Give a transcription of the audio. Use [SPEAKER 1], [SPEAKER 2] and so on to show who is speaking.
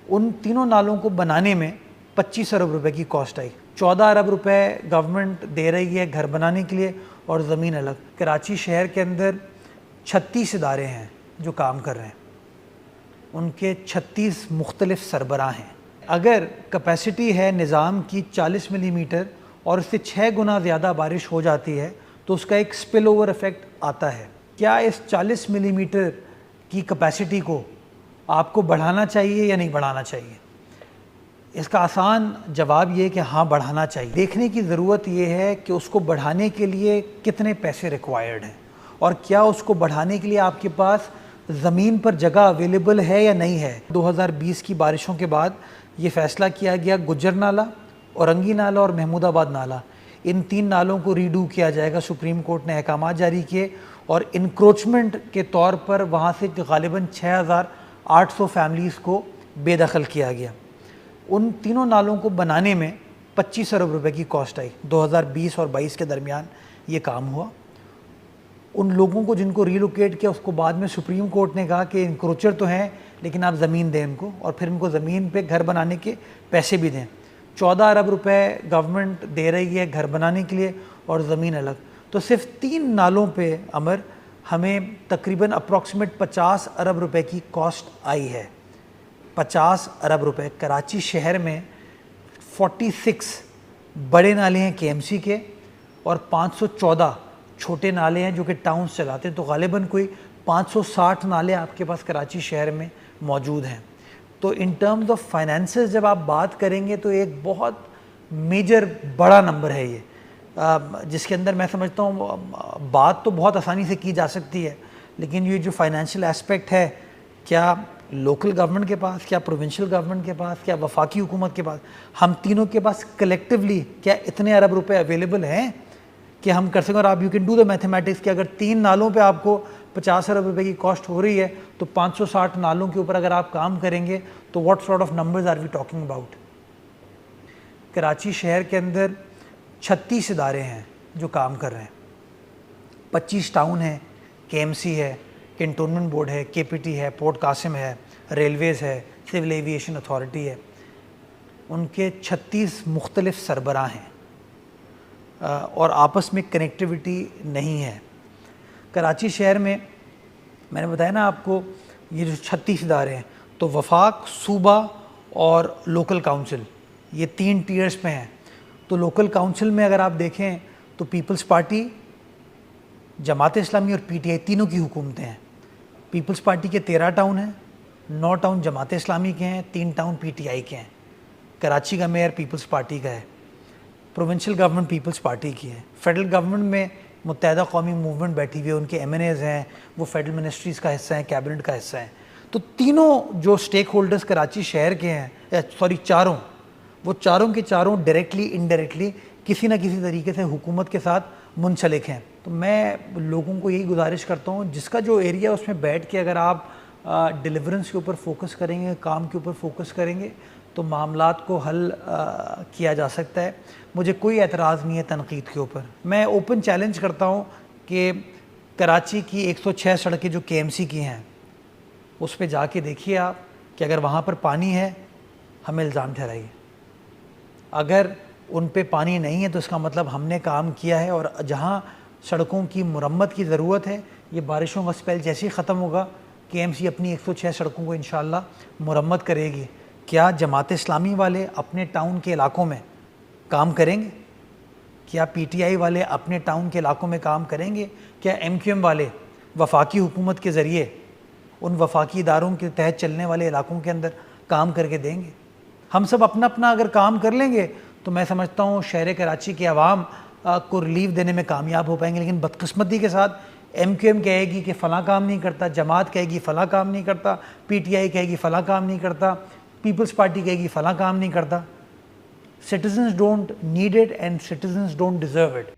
[SPEAKER 1] उन तीनों नालों को बनाने में 25 अरब रुपए की कॉस्ट आई। 14 अरब रुपए गवर्नमेंट दे रही है घर बनाने के लिए और ज़मीन अलग। कराची शहर के अंदर 36 इदारे हैं जो काम कर रहे हैं, उनके 36 मुख्तलिफ सरबराह हैं। अगर कैपेसिटी है निज़ाम की 40 मिलीमीटर और उससे 6 गुना ज़्यादा बारिश हो जाती है तो उसका एक स्पिल ओवर इफ़ेक्ट आता है। क्या इस 40 मिलीमीटर की कैपेसिटी को आपको बढ़ाना चाहिए या नहीं बढ़ाना चाहिए? इसका आसान जवाब ये कि हाँ, बढ़ाना चाहिए। देखने की ज़रूरत ये है कि उसको बढ़ाने के लिए कितने पैसे रिक्वायर्ड हैं और क्या उसको बढ़ाने के लिए आपके पास ज़मीन पर जगह अवेलेबल है या नहीं है। 2020 की बारिशों के बाद ये फ़ैसला किया गया गुज्जर नाला, औरंगी नाला और महमूदाबाद नाला, इन 3 नालों को रीडू किया जाएगा। सुप्रीम कोर्ट ने अहकाम जारी किए और इंक्रोचमेंट के तौर पर वहाँ से गालिबन 6800 फैमिलीज़ को बेदखल किया गया। उन तीनों नालों को बनाने में 25 अरब रुपए की कॉस्ट आई। 2020 और 22 के दरमियान ये काम हुआ। उन लोगों को जिनको रीलोकेट किया उसको बाद में सुप्रीम कोर्ट ने कहा कि इंक्रोचर तो हैं लेकिन आप ज़मीन दें इनको, और फिर इनको ज़मीन पे घर बनाने के पैसे भी दें। 14 अरब रुपए गवर्नमेंट दे रही है घर बनाने के लिए और ज़मीन अलग। तो सिर्फ 3 नालों पे अमर हमें तकरीबन अप्रॉक्सीमेट 50 अरब रुपए की कॉस्ट आई है। 50 अरब रुपए। कराची शहर में 46 बड़े नाले हैं KMC के और 514 छोटे नाले हैं जो कि टाउन्स चलाते हैं। तो गालिबन कोई 560 नाले आपके पास कराची शहर में मौजूद हैं। तो इन टर्म्स ऑफ फाइनेंसेस जब आप बात करेंगे तो एक बहुत मेजर बड़ा नंबर है ये, जिसके अंदर मैं समझता हूँ बात तो बहुत आसानी से की जा सकती है, लेकिन ये जो फाइनेंशियल एस्पेक्ट है, क्या लोकल गवर्नमेंट के पास, क्या प्रोविंशियल गवर्नमेंट के पास, क्या वफाकी हुकूमत के पास, हम तीनों के पास कलेक्टिवली क्या इतने अरब रुपए अवेलेबल हैं कि हम कर सकें। और आप you can do the mathematics कि अगर 3 नालों पे आपको 50 अरब रुपए की कॉस्ट हो रही है तो 560 नालों के ऊपर अगर आप काम करेंगे तो what sort of numbers are we talking about. Karachi शहर के अंदर 36 इदारे हैं जो काम कर रहे हैं। 25 टाउन है, KMC है, कैंटोनमेंट बोर्ड है, KPT है, पोर्ट कासिम है, रेलवेज़ है, सिविल एविएशन अथॉरिटी है। उनके 36 मुख्तलिफ सरबराह हैं और आपस में कनेक्टिविटी नहीं है। कराची शहर में मैंने बताया ना आपको, ये जो 36 इदारे हैं, तो वफाक, सूबा और लोकल काउंसिल, ये 3 टीयर्स पे हैं। तो लोकल काउंसिल में अगर आप देखें तो पीपल्स पार्टी, जमात इस्लामी और PTI तीनों की हुकूमतें हैं। पीपल्स पार्टी के 13 टाउन हैं, 9 टाउन जमात इस्लामी के हैं, 3 टाउन PTI के हैं। कराची का मेयर पीपल्स पार्टी का है, प्रोविंशियल गवर्नमेंट पीपल्स पार्टी की है, फेडरल गवर्नमेंट में मुत्तहदा कौमी मूवमेंट बैठी हुई है, उनके MNAs हैं, वो फेडरल मिनिस्ट्रीज़ का हिस्सा हैं, कैबिनेट का हिस्सा हैं। तो तीनों जो स्टेक होल्डर्स कराची शहर के हैं, चारों, वो चारों के चारों डायरेक्टली इनडायरेक्टली किसी न किसी तरीके से हुकूमत के साथ मुंसलिक हैं। तो मैं लोगों को यही गुजारिश करता हूँ, जिसका जो एरिया उसमें बैठ के अगर आप डिलीवरेंस के ऊपर फोकस करेंगे, काम के ऊपर फोकस करेंगे तो मामलात को हल किया जा सकता है। मुझे कोई एतराज़ नहीं है तनकीद के ऊपर। मैं ओपन चैलेंज करता हूँ कि कराची की 106 सड़कें जो KMC की हैं उस पर जाके देखिए आप कि अगर वहाँ पर पानी है हमें इल्ज़ाम ठहराइए। अगर उन पे पानी नहीं है तो इसका मतलब हमने काम किया है। और जहाँ सड़कों की मुरम्मत की ज़रूरत है, ये बारिशों का स्पेल जैसे ही ख़त्म होगा KMC अपनी 106 सड़कों को इंशाअल्लाह मुरम्मत करेगी। क्या जमात इस्लामी वाले अपने टाउन के इलाकों में काम करेंगे? क्या PTI वाले अपने टाउन के इलाकों में काम करेंगे? क्या MQM वाले वफाकी हुकूमत के ज़रिए उन वफाकी इदारों के तहत चलने वाले इलाकों के अंदर काम करके देंगे? हम सब अपना अपना अगर काम कर लेंगे तो मैं समझता हूँ शहर कराची के अवाम को रिलीफ देने में कामयाब हो पाएंगे। लेकिन बदकिस्मती के साथ MQM कहेगी कि फ़लाँ काम नहीं करता, जमात कहेगी फ़लाँ काम नहीं करता, PTI कहेगी फ़लाँ काम नहीं करता, पीपल्स पार्टी कहेगी फ़लाँ काम नहीं करता। Citizens don't need it and citizens don't deserve it.